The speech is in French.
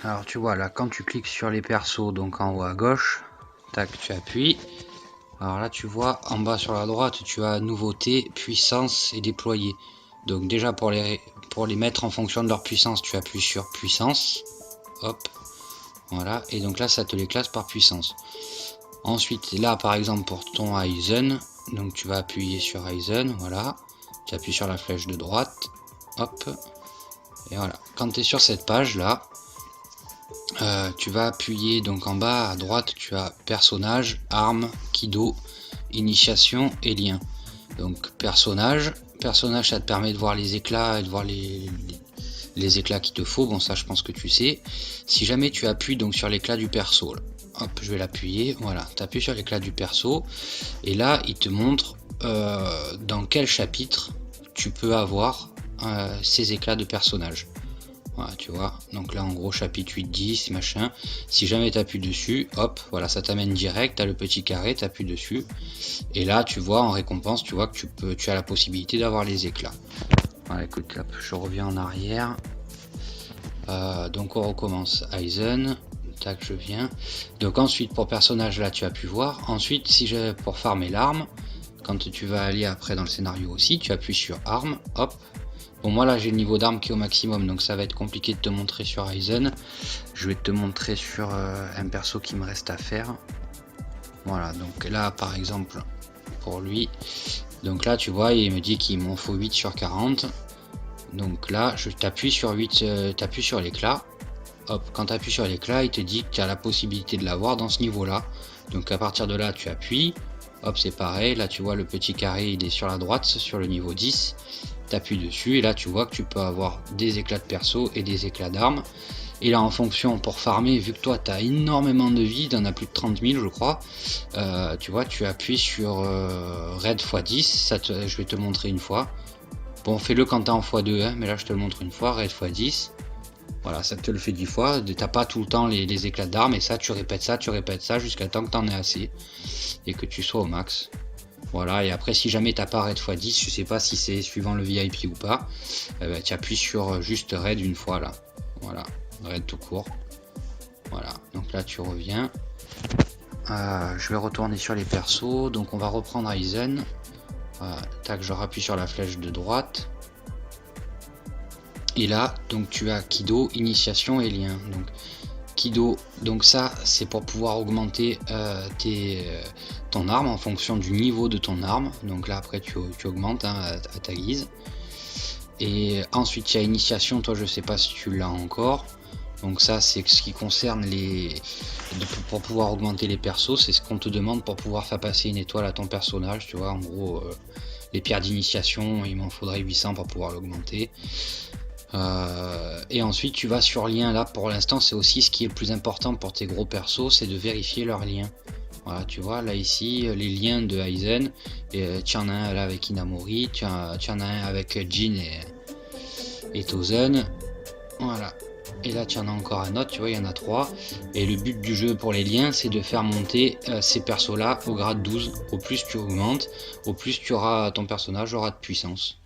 Alors tu vois là, quand tu cliques sur les persos, donc en haut à gauche, tac, tu appuies. Alors là tu vois en bas sur la droite, tu as nouveauté, puissance et déployer. Donc déjà pour les mettre en fonction de leur puissance, tu appuies sur puissance. Hop, voilà, et donc là ça te les classe par puissance. Ensuite là par exemple pour ton Aizen, donc tu vas appuyer sur Aizen, voilà. Tu appuies sur la flèche de droite, hop, et voilà. Quand tu es sur cette page là, tu vas appuyer donc en bas à droite, tu as personnage, arme, kido, initiation et lien. Donc personnage, ça te permet de voir les éclats et de voir les éclats qu'il te faut. Bon, ça je pense que tu sais. Si jamais tu appuies donc sur l'éclat du perso, là, hop, je vais l'appuyer, voilà, tu appuies sur l'éclat du perso et là il te montre dans quel chapitre tu peux avoir ces éclats de personnage. Voilà, tu vois, donc là en gros chapitre 8, 10, machin. Si jamais tu appuies dessus, hop, voilà, ça t'amène direct, t'as le petit carré, tu appuies dessus. Et là tu vois en récompense, tu vois que tu as la possibilité d'avoir les éclats. Voilà, écoute, là, je reviens en arrière. Donc on recommence Aizen. Tac, je viens. Donc ensuite pour personnage là tu as pu voir. Ensuite si j'ai pour farmer l'arme, quand tu vas aller après dans le scénario aussi, tu appuies sur arme, hop. Bon moi là j'ai le niveau d'arme qui est au maximum, donc ça va être compliqué de te montrer sur Aizen. Je vais te montrer sur un perso qui me reste à faire. Voilà, donc là par exemple pour lui, donc là tu vois il me dit qu'il m'en faut 8 sur 40. Donc là je t'appuie sur 8, t'appuies sur l'éclat. Hop, quand tu appuies sur l'éclat il te dit que tu as la possibilité de l'avoir dans ce niveau là. Donc à partir de là tu appuies. Hop, c'est pareil, là tu vois le petit carré il est sur la droite, sur le niveau 10. T'appuies dessus et là tu vois que tu peux avoir des éclats de perso et des éclats d'armes. Et là en fonction pour farmer, vu que toi tu as énormément de vie, t'en as plus de 30 000 je crois, tu vois tu appuies sur raid x10, je vais te montrer une fois. Bon fais-le quand t'es en x2 hein, mais là je te le montre une fois, raid x10. Voilà, ça te le fait 10 fois, t'as pas tout le temps les éclats d'armes et ça tu répètes ça jusqu'à temps que t'en aies assez et que tu sois au max. Voilà, et après si jamais t'as pas raid x10, je sais pas si c'est suivant le VIP ou pas, tu appuies sur juste raid une fois là. Voilà, raid tout court. Voilà, donc là tu reviens. Je vais retourner sur les persos, donc on va reprendre Aizen. Tac, je rappuie sur la flèche de droite. Et là, donc tu as Kido, initiation et lien. Donc Kido, donc ça c'est pour pouvoir augmenter ton arme en fonction du niveau de ton arme. Donc là après tu augmentes hein, à ta guise. Et ensuite il y a initiation, toi je sais pas si tu l'as encore. Donc ça c'est ce qui concerne pour pouvoir augmenter les persos, c'est ce qu'on te demande pour pouvoir faire passer une étoile à ton personnage. Tu vois en gros les pierres d'initiation, il m'en faudrait 800 pour pouvoir l'augmenter. Et ensuite tu vas sur lien, là pour l'instant c'est aussi ce qui est le plus important pour tes gros persos, c'est de vérifier leurs liens. Voilà, tu vois là ici les liens de Aizen, tu en as un là avec Inamori, tu en as un avec Jin et Tozen. Voilà, et là tu en as encore un autre, tu vois il y en a 3. Et le but du jeu pour les liens c'est de faire monter ces persos là au grade 12. Au plus tu augmentes, au plus ton personnage aura de puissance.